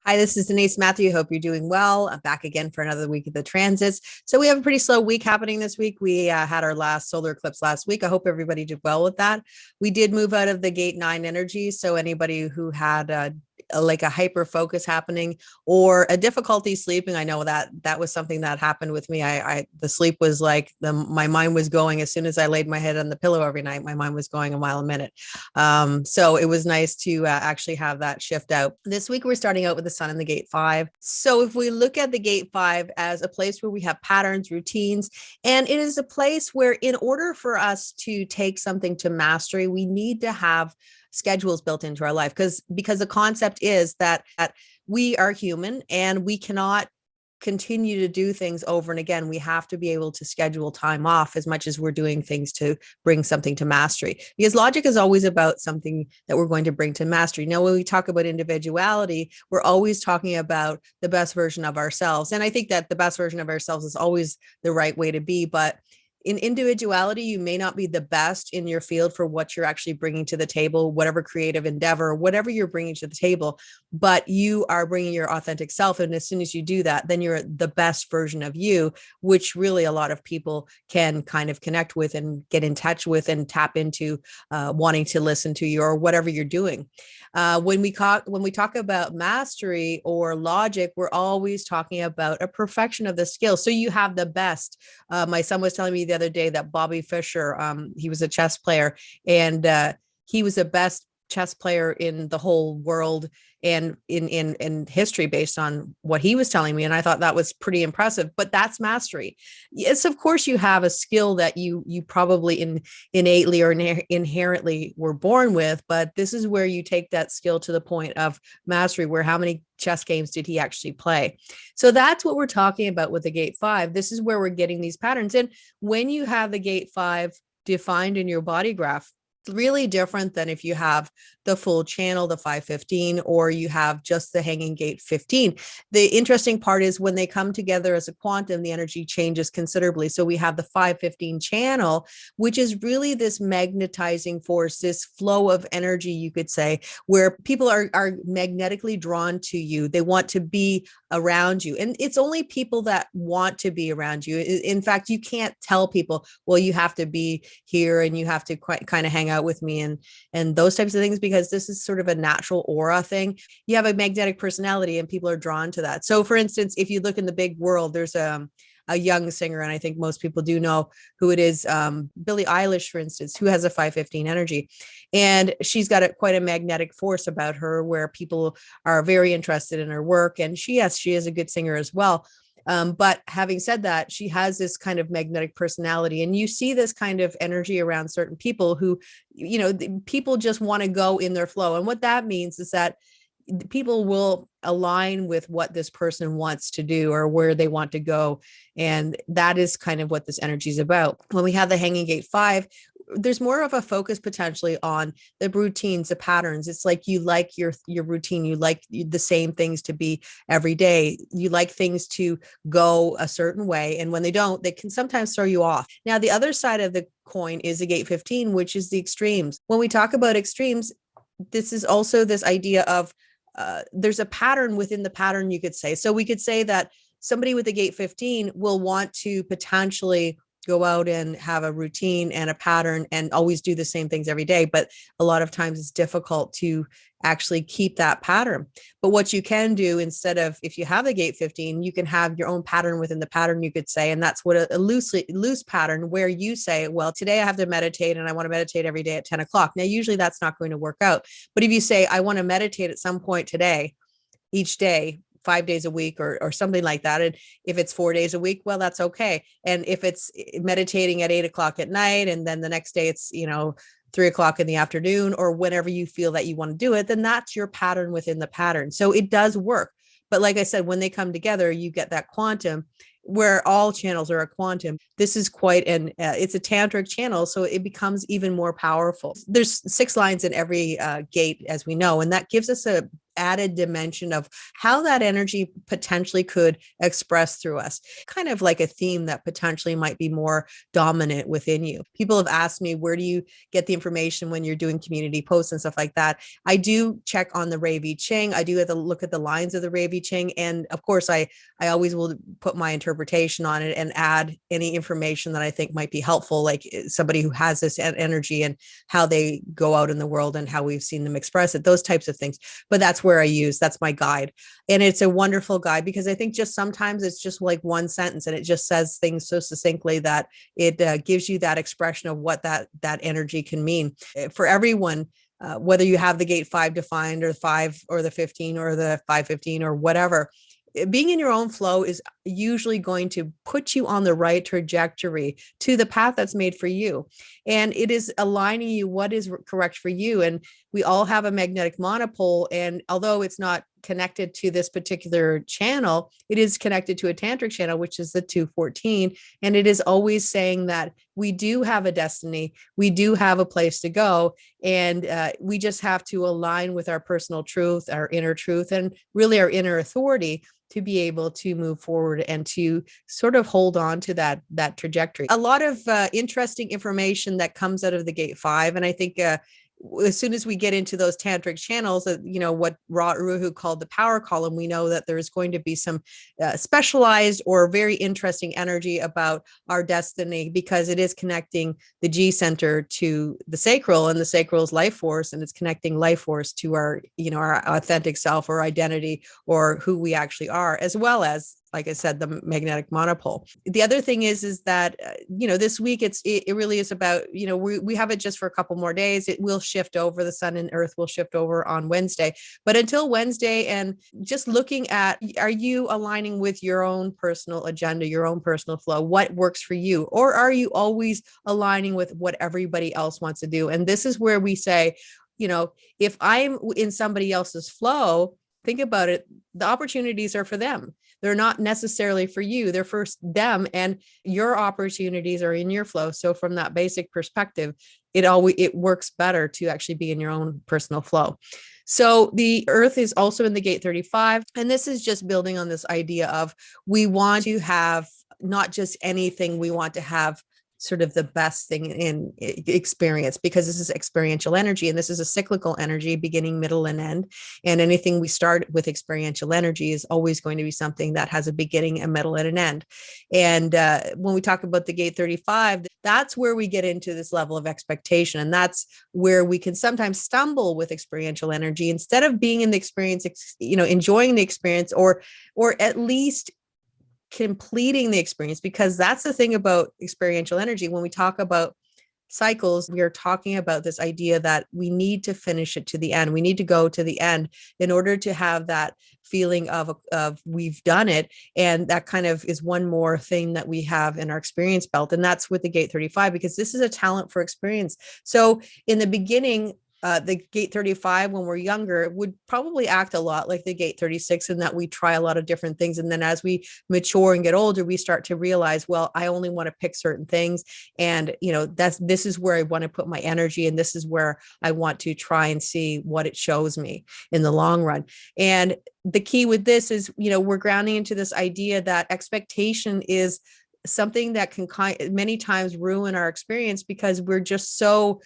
Hi, this is Denise Matthew. Hope you're doing well. I'm back again for another week of the transits. So we have a pretty slow week happening this week. We had our last solar eclipse last week. I hope everybody did well with that. We did move out of the gate 9 energy. So anybody who had like a hyper focus happening or a difficulty sleeping, I know that was something that happened with me. The sleep was like my mind was going as soon as I laid my head on the pillow every night. My mind was going a mile a minute. So it was nice to actually have that shift out. This week we're starting out with the sun in the gate 5. So if we look at the gate 5 as a place where we have patterns, routines, and it is a place where in order for us to take something to mastery, we need to have schedules built into our life because the concept is that we are human and we cannot continue to do things over and again. We have to be able to schedule time off as much as we're doing things to bring something to mastery, because logic is always about something that we're going to bring to mastery. Now, when we talk about individuality, we're always talking about the best version of ourselves. And I think that the best version of ourselves is always the right way to be. But in individuality, you may not be the best in your field for what you're actually bringing to the table, whatever creative endeavor, whatever you're bringing to the table, but you are bringing your authentic self. And as soon as you do that, then you're the best version of you, which really a lot of people can kind of connect with and get in touch with and tap into wanting to listen to you or whatever you're doing. When we talk about mastery or logic, we're always talking about a perfection of the skill. So you have the best. My son was telling me the other day that Bobby Fischer, he was a chess player, and he was the best chess player in the whole world and in history based on what he was telling me. And I thought that was pretty impressive, but that's mastery. Yes, of course you have a skill that you probably innately or inherently were born with, but this is where you take that skill to the point of mastery, where how many chess games did he actually play? So that's what we're talking about with the gate 5. This is where we're getting these patterns. And when you have the gate 5 defined in your body graph, really different than if you have the full channel, the 515, or you have just the hanging gate 15. The interesting part is when they come together as a quantum, the energy changes considerably. So we have the 515 channel, which is really this magnetizing force, this flow of energy, you could say, where people are magnetically drawn to you. They want to be around you. And it's only people that want to be around you. In fact, you can't tell people, well, you have to be here and you have to kind of hang out with me and those types of things, because this is sort of a natural aura thing. You have a magnetic personality and people are drawn to that. So for instance, if you look in the big world, there's a young singer, and I think most people do know who it is, Billie Eilish, for instance, who has a 515 energy. And she's got quite a magnetic force about her where people are very interested in her work. And she is a good singer as well. But having said that, she has this kind of magnetic personality, and you see this kind of energy around certain people who, people just want to go in their flow. And what that means is that people will align with what this person wants to do or where they want to go. And that is kind of what this energy is about. When we have the hanging gate 5, there's more of a focus potentially on the routines, the patterns. It's like you like your routine. You like the same things to be every day. You like things to go a certain way. And when they don't, they can sometimes throw you off. Now, the other side of the coin is the gate 15, which is the extremes. When we talk about extremes, this is also this idea of there's a pattern within the pattern, you could say. So we could say that somebody with the gate 15 will want to potentially go out and have a routine and a pattern and always do the same things every day. But a lot of times it's difficult to actually keep that pattern. But what you can do instead of, if you have a gate 15, you can have your own pattern within the pattern, you could say. And that's what a loose pattern where you say, well, today I have to meditate and I want to meditate every day at 10 o'clock. Now, usually that's not going to work out. But if you say, I want to meditate at some point today, each day, 5 days a week or something like that. And if it's 4 days a week, well, that's okay. And if it's meditating at 8 o'clock at night, and then the next day it's, 3 o'clock in the afternoon, or whenever you feel that you want to do it, then that's your pattern within the pattern. So it does work. But like I said, when they come together, you get that quantum where all channels are a quantum. This is quite it's a tantric channel, so it becomes even more powerful. There's 6 lines in every gate, as we know, and that gives us added dimension of how that energy potentially could express through us, kind of like a theme that potentially might be more dominant within you. People have asked me, where do you get the information when you're doing community posts and stuff like that? I do check on the Rei Ching. I do have to look at the lines of the Rei Ching. And of course, I always will put my interpretation on it and add any information that I think might be helpful, like somebody who has this energy and how they go out in the world and how we've seen them express it, those types of things. But that's where that's my guide. And it's a wonderful guide because I think just sometimes it's just like one sentence and it just says things so succinctly that it gives you that expression of what that energy can mean for everyone. Whether you have the gate 5 defined or 5 or the 15 or the 515 or whatever, being in your own flow is usually going to put you on the right trajectory to the path that's made for you. And it is aligning you what is correct for you. And we all have a magnetic monopole. And although it's not connected to this particular channel, it is connected to a tantric channel, which is the 214. And it is always saying that we do have a destiny. We do have a place to go. And we just have to align with our personal truth, our inner truth, and really our inner authority to be able to move forward and to sort of hold on to that trajectory. A lot of interesting information that comes out of the gate 5. And I think as soon as we get into those tantric channels, what Ra Uru called the power column, we know that there's going to be some specialized or very interesting energy about our destiny, because it is connecting the G center to the sacral, and the sacral is life force, and it's connecting life force to our authentic self or identity or who we actually are, as well as, like I said, the magnetic monopole. The other thing is that, this week it really is about, we have it just for a couple more days. It will shift over. The sun and earth will shift over on Wednesday. But until Wednesday, and just looking at, are you aligning with your own personal agenda, your own personal flow? What works for you? Or are you always aligning with what everybody else wants to do? And this is where we say, if I'm in somebody else's flow, think about it. The opportunities are for them. They're not necessarily for you. They're for them, and your opportunities are in your flow. So from that basic perspective, it works better to actually be in your own personal flow. So the earth is also in the gate 35. And this is just building on this idea of, we want to have not just anything, we want to have sort of the best thing in experience, because this is experiential energy, and this is a cyclical energy, beginning, middle, and end. And anything we start with experiential energy is always going to be something that has a beginning, a middle, and an end. And when we talk about the gate 35, that's where we get into this level of expectation. And that's where we can sometimes stumble with experiential energy, instead of being in the experience, enjoying the experience, or at least completing the experience. Because that's the thing about experiential energy. When we talk about cycles, we are talking about this idea that we need to finish it to the end. We need to go to the end in order to have that feeling of we've done it. And that kind of is one more thing that we have in our experience belt. And that's with the gate 35, because this is a talent for experience. So in the beginning, the gate 35, when we're younger, would probably act a lot like the gate 36, in that we try a lot of different things. And then as we mature and get older, we start to realize, well, I only want to pick certain things. And, this is where I want to put my energy. And this is where I want to try and see what it shows me in the long run. And the key with this is, we're grounding into this idea that expectation is something that can many times ruin our experience, because we're just so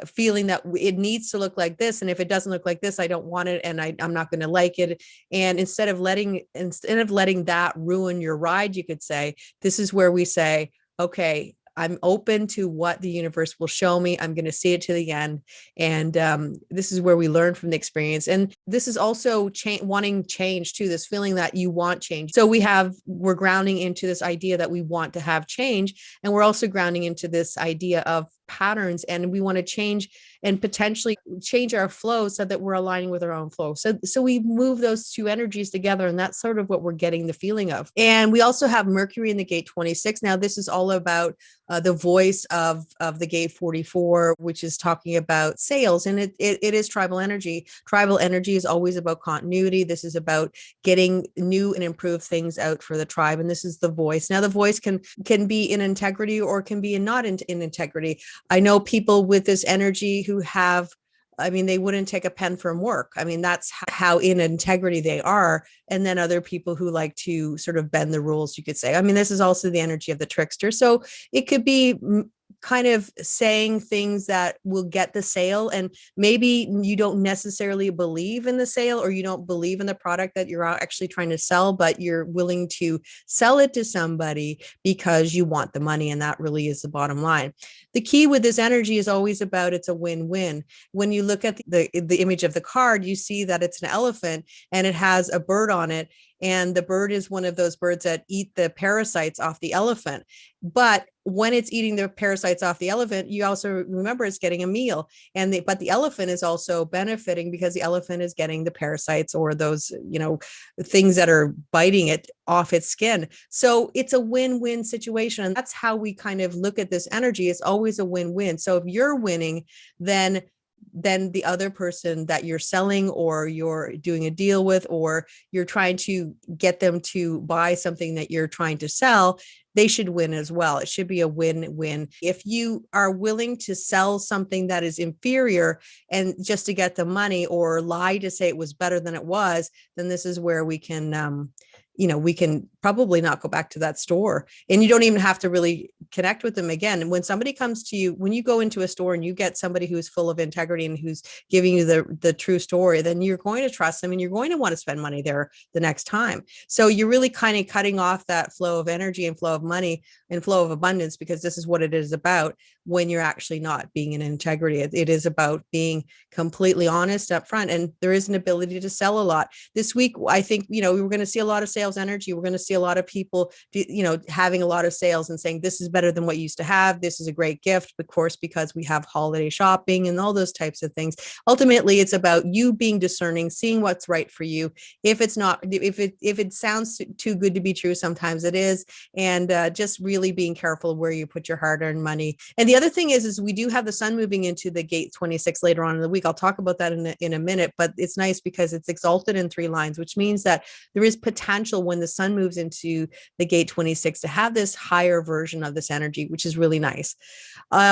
feeling that it needs to look like this. And if it doesn't look like this, I don't want it. And I'm not going to like it. And instead of letting that ruin your ride, you could say, this is where we say, okay, I'm open to what the universe will show me. I'm going to see it to the end. And this is where we learn from the experience. And this is also wanting change too, this feeling that you want change. So we're grounding into this idea that we want to have change. And we're also grounding into this idea of patterns, and we want to change and potentially change our flow so that we're aligning with our own flow. So we move those two energies together, and that's sort of what we're getting the feeling of. And we also have Mercury in the gate 26. Now, this is all about the voice of the gate 44, which is talking about sales. And it is tribal energy. Tribal energy is always about continuity. This is about getting new and improved things out for the tribe. And this is the voice. Now, the voice can be in integrity or can be not in integrity. I know people with this energy who have I mean, they wouldn't take a pen from work. I mean, that's how in integrity they are. And then other people who like to sort of bend the rules, you could say. I mean, this is also the energy of the trickster. So it could be kind of saying things that will get the sale, and maybe you don't necessarily believe in the sale, or you don't believe in the product that you're actually trying to sell, but you're willing to sell it to somebody because you want the money, and that really is the bottom line. The key with this energy is always about it's a win-win. When you look at the image of the card, you see that it's an elephant and it has a bird on it, and the bird is one of those birds that eat the parasites off the elephant. But when it's eating the parasites off the elephant, you also remember it's getting a meal. But the elephant is also benefiting because the elephant is getting the parasites, or those, things that are biting it, off its skin. So it's a win-win situation. And that's how we kind of look at this energy. It's always a win-win. So if you're winning, then the other person that you're selling, or you're doing a deal with, or you're trying to get them to buy something that you're trying to sell, they should win as well. It should be a win-win. If you are willing to sell something that is inferior and just to get the money, or lie to say it was better than it was, then this is where we can we can probably not go back to that store, and you don't even have to really connect with them again. And when somebody comes to you, when you go into a store and you get somebody who's full of integrity and who's giving you the true story, then you're going to trust them, and you're going to want to spend money there the next time. So you're really kind of cutting off that flow of energy and flow of money and flow of abundance, because this is what it is about when you're actually not being in integrity. It is about being completely honest up front, and there is an ability to sell a lot. This week, I think, we were going to see a lot of sales energy. We're going to see a lot of people, having a lot of sales and saying, this is better than what you used to have. This is a great gift, of course, because we have holiday shopping and all those types of things. Ultimately, it's about you being discerning, seeing what's right for you. If it sounds too good to be true, sometimes it is. And just really being careful where you put your hard-earned money. And the other thing is we do have the sun moving into the gate 26 later on in the week. I'll talk about that in a minute, but it's nice because it's exalted in 3 lines, which means that there is potential when the sun moves into the gate 26 to have this higher version of this energy, which is really nice.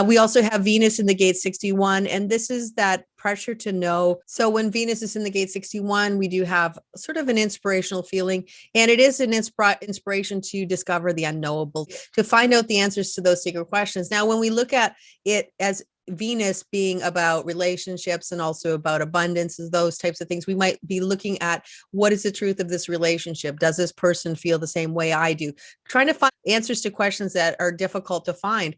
We also have Venus in the gate 61, and this is that pressure to know. So when Venus is in the gate 61, we do have sort of an inspirational feeling, and it is an inspiration to discover the unknowable, to find out the answers to those secret questions. Now, when we look at it as Venus being about relationships and also about abundance, those types of things, we might be looking at what is the truth of this relationship? Does this person feel the same way I do? Trying to find answers to questions that are difficult to find.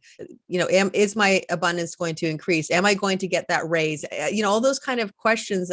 Is my abundance going to increase? Am I going to get that raise? All those kind of questions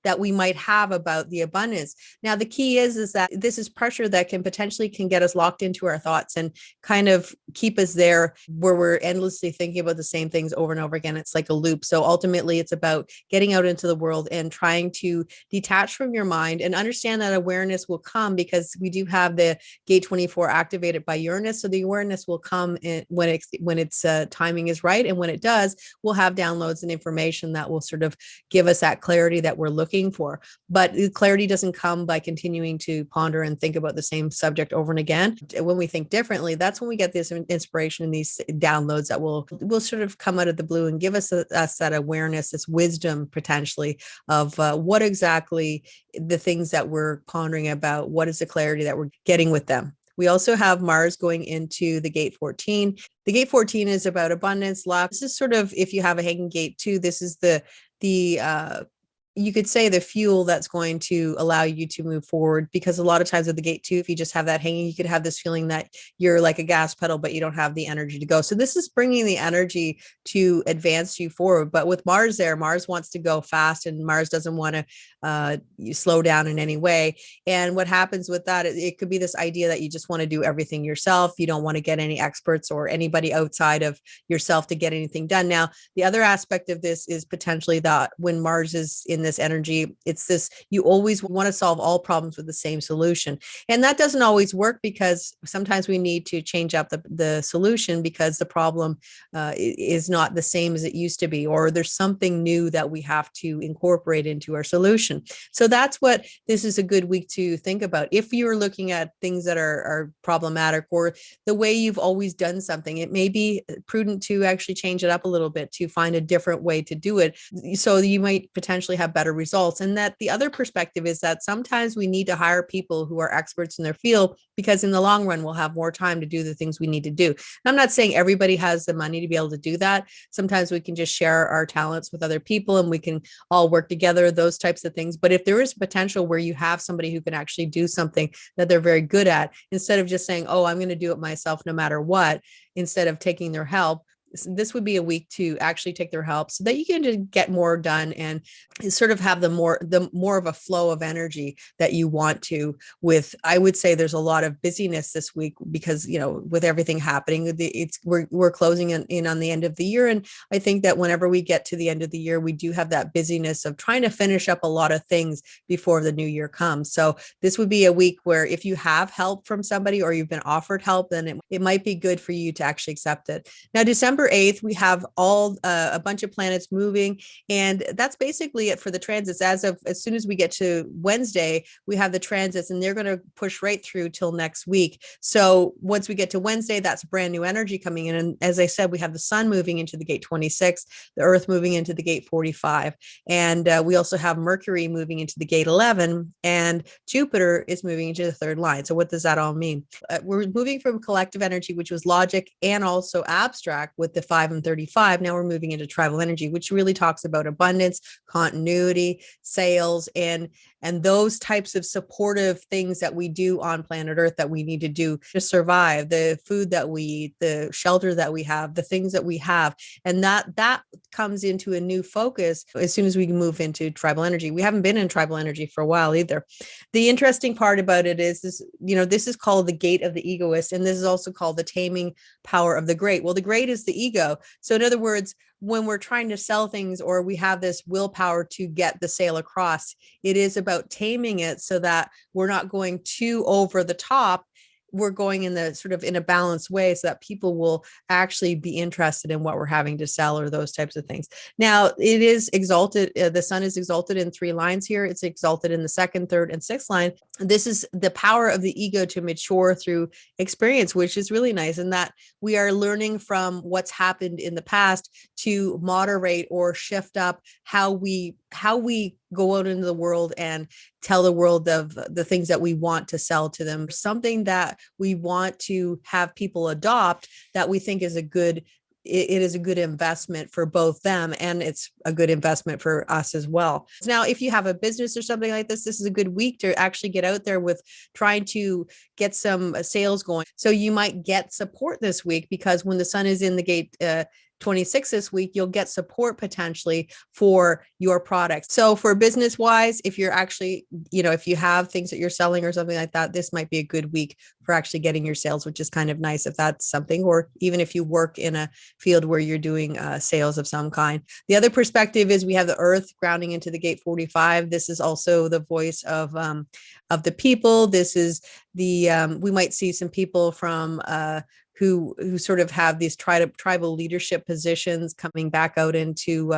that we might have about the abundance. Now, the key is that this is pressure that can get us locked into our thoughts and kind of keep us there, where we're endlessly thinking about the same things over and over again. It's like a loop. So ultimately, it's about getting out into the world and trying to detach from your mind and understand that awareness will come, because we do have the gate 24 activated by Uranus. So the awareness will come when its timing is right. And when it does, we'll have downloads and information that will sort of give us that clarity that we're looking for. But the clarity doesn't come by continuing to ponder and think about the same subject over and again. When we think differently, that's when we get this inspiration and these downloads that will sort of come out of the blue and give us that awareness, this wisdom potentially of what exactly the things that we're pondering about, what is the clarity that we're getting with them. We also have Mars going into the gate 14. The gate 14 is about abundance, luck. This is sort of, if you have a hanging gate 2, this is the you could say the fuel that's going to allow you to move forward, because a lot of times with the gate 2, if you just have that hanging, you could have this feeling that you're like a gas pedal, but you don't have the energy to go. So this is bringing the energy to advance you forward. But with Mars there, Mars wants to go fast, and Mars doesn't want to you slow down in any way. And what happens with that, it could be this idea that you just want to do everything yourself. You don't want to get any experts or anybody outside of yourself to get anything done. Now, the other aspect of this is potentially that when Mars is in in this energy. It's this, you always want to solve all problems with the same solution. And that doesn't always work, because sometimes we need to change up the solution because the problem is not the same as it used to be, or there's something new that we have to incorporate into our solution. So that's what this is a good week to think about. If you're looking at things that are problematic, or the way you've always done something, it may be prudent to actually change it up a little bit, to find a different way to do it, so you might potentially have better results. And that the other perspective is that sometimes we need to hire people who are experts in their field, because in the long run, we'll have more time to do the things we need to do. And I'm not saying everybody has the money to be able to do that. Sometimes we can just share our talents with other people and we can all work together, those types of things. But if there is potential where you have somebody who can actually do something that they're very good at, instead of just saying, oh, I'm going to do it myself no matter what, instead of taking their help, this would be a week to actually take their help, so that you can just get more done and sort of have the more of a flow of energy that you want to. With, I would say there's a lot of busyness this week, because, you know, with everything happening, we're closing in on the end of the year. And I think that whenever we get to the end of the year, we do have that busyness of trying to finish up a lot of things before the new year comes. So this would be a week where if you have help from somebody, or you've been offered help, then it might be good for you to actually accept it. Now, December 8th, we have a bunch of planets moving, and that's basically it for the transits. As soon as we get to Wednesday, we have the transits, and they're going to push right through till next week. So once we get to Wednesday, that's brand new energy coming in. And as I said, we have the sun moving into the gate 26, the earth moving into the gate 45. And we also have Mercury moving into the gate 11, and Jupiter is moving into the third line. So what does that all mean? We're moving from collective energy, which was logic and also abstract, with the 5 and 35. Now we're moving into tribal energy, which really talks about abundance, continuity, sales, and those types of supportive things that we do on planet Earth that we need to do to survive, the food that we eat, the shelter that we have, the things that we have. And that comes into a new focus as soon as we move into tribal energy. We haven't been in tribal energy for a while either. The interesting part about it is this, you know, this is called the gate of the egoist, and this is also called the taming power of the great. Well, the great is the ego. So in other words, when we're trying to sell things, or we have this willpower to get the sale across, it is about taming it so that we're not going too over the top. We're going in the sort of in a balanced way, so that people will actually be interested in what we're having to sell, or those types of things. Now, it is exalted. The sun is exalted in 3 lines here. It's exalted in the 2nd, 3rd, and 6th line. This is the power of the ego to mature through experience, which is really nice. And that we are learning from what's happened in the past to moderate or shift up how we go out into the world and tell the world of the things that we want to sell to them, something that we want to have people adopt, that we think is it is a good investment for both them, and it's a good investment for us as well. Now, if you have a business or something like this is a good week to actually get out there with trying to get some sales going. So you might get support this week, because when the sun is in the gate 26 this week, you'll get support potentially for your products. So for business wise, if you're actually, you know, if you have things that you're selling or something like that, this might be a good week for actually getting your sales, which is kind of nice if that's something, or even if you work in a field where you're doing sales of some kind. The other perspective is we have the earth grounding into the gate 45. This is also the voice of the people. This is the, we might see some people from, who sort of have these tribal leadership positions coming back out into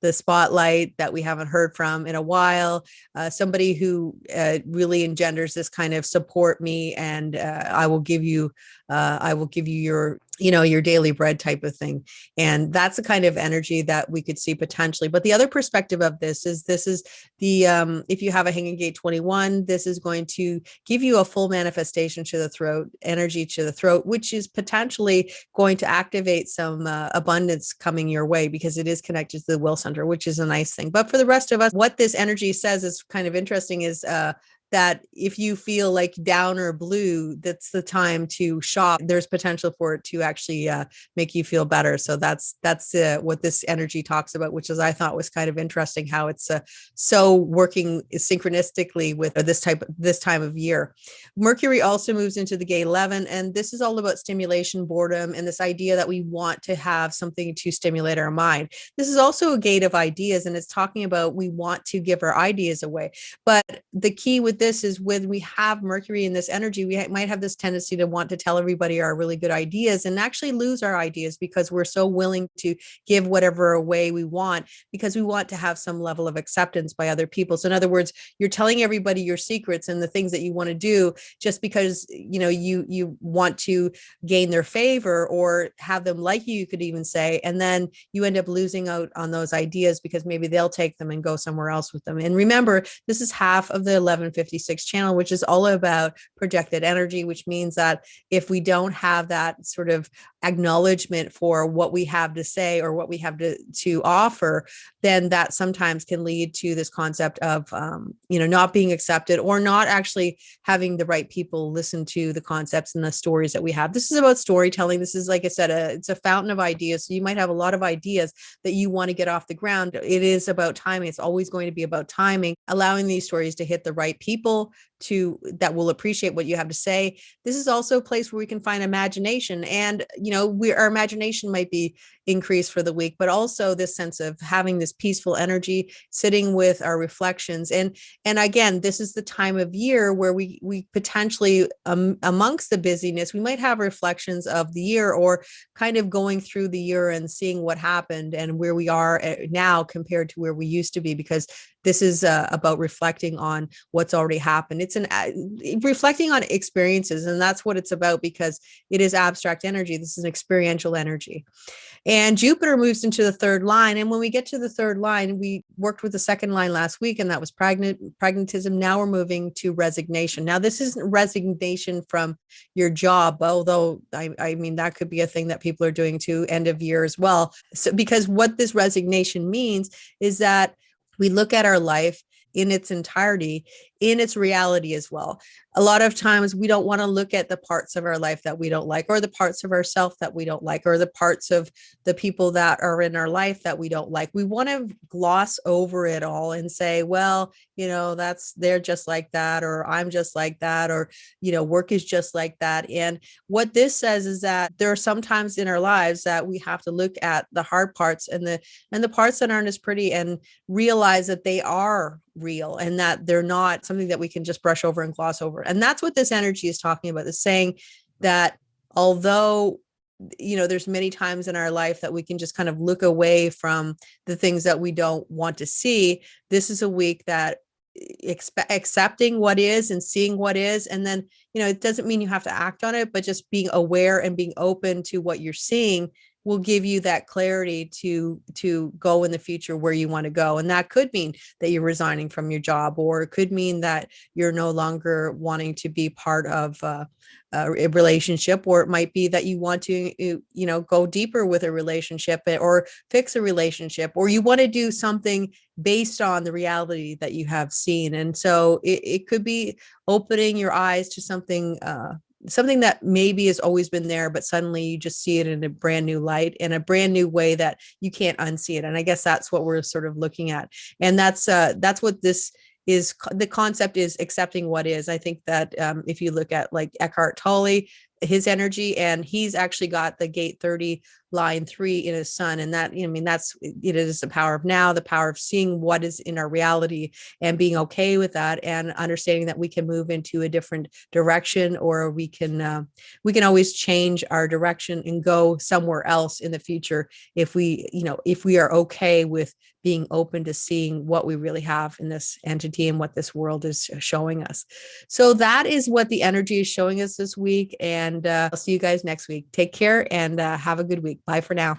the spotlight that we haven't heard from in a while. Somebody who really engenders this kind of support me, and I will give you your, you know, your daily bread type of thing. And that's the kind of energy that we could see potentially. But the other perspective of this is the, if you have a hanging gate 21, this is going to give you a full manifestation to the throat, energy to the throat, which is potentially going to activate some abundance coming your way, because it is connected to the will center, which is a nice thing. But for the rest of us, what this energy says is kind of interesting, is that if you feel like down or blue, that's the time to shop. There's potential for it to actually make you feel better. So that's what this energy talks about, which is I thought was kind of interesting how it's so working synchronistically with this time of year. Mercury also moves into the gate 11, and this is all about stimulation, boredom, and this idea that we want to have something to stimulate our mind. This is also a gate of ideas, and it's talking about we want to give our ideas away. But the key with this is when we have Mercury in this energy, we might have this tendency to want to tell everybody our really good ideas and actually lose our ideas because we're so willing to give whatever away we want because we want to have some level of acceptance by other people. So in other words, you're telling everybody your secrets and the things that you want to do just because you want to gain their favor or have them like you could even say, and then you end up losing out on those ideas because maybe they'll take them and go somewhere else with them. And remember, this is half of the 1156 channel, which is all about projected energy, which means that if we don't have that sort of acknowledgement for what we have to say or what we have to offer, then that sometimes can lead to this concept of not being accepted or not actually having the right people listen to the concepts and the stories that we have. This is about storytelling. This is, like I said, it's a fountain of ideas. So you might have a lot of ideas that you want to get off the ground. It is about timing. It's always going to be about timing, allowing these stories to hit the right people that will appreciate what you have to say. This is also a place where we can find imagination, and our imagination might be increased for the week, but also this sense of having this peaceful energy, sitting with our reflections. And again, this is the time of year where we potentially amongst the busyness, we might have reflections of the year or kind of going through the year and seeing what happened and where we are now compared to where we used to be, because this is about reflecting on what's already happened. It's reflecting on experiences, and that's what it's about because it is abstract energy. This is an experiential energy. And Jupiter moves into the third line. And when we get to the third line, we worked with the second line last week, and that was pragmatism. Now we're moving to resignation. Now, this isn't resignation from your job, although I mean, that could be a thing that people are doing to end of year as well. So, because what this resignation means is that we look at our life in its entirety, in its reality as well. A lot of times we don't want to look at the parts of our life that we don't like, or the parts of ourselves that we don't like, or the parts of the people that are in our life that we don't like. We want to gloss over it all and say, well, they're just like that, or I'm just like that, or, work is just like that. And what this says is that there are some times in our lives that we have to look at the hard parts and the parts that aren't as pretty and realize that they are real and that they're not something that we can just brush over and gloss over. And that's what this energy is talking about, is saying that although there's many times in our life that we can just kind of look away from the things that we don't want to see, this is a week that accepting what is and seeing what is. And then, it doesn't mean you have to act on it, but just being aware and being open to what you're seeing will give you that clarity to go in the future where you want to go. And that could mean that you're resigning from your job, or it could mean that you're no longer wanting to be part of a relationship, or it might be that you want to, go deeper with a relationship or fix a relationship, or you want to do something based on the reality that you have seen. And so it could be opening your eyes to something that maybe has always been there, but suddenly you just see it in a brand new light, in a brand new way that you can't unsee it. And I guess that's what we're sort of looking at. And that's what this is. The concept is accepting what is. I think that if you look at like Eckhart Tolle, his energy, and he's actually got the gate 30 line 3 in his sun, and that it is the power of now, the power of seeing what is in our reality and being okay with that, and understanding that we can move into a different direction, or we can always change our direction and go somewhere else in the future if we are okay with being open to seeing what we really have in this entity and what this world is showing us. So that is what the energy is showing us this week. And I'll see you guys next week. Take care and have a good week. Bye for now.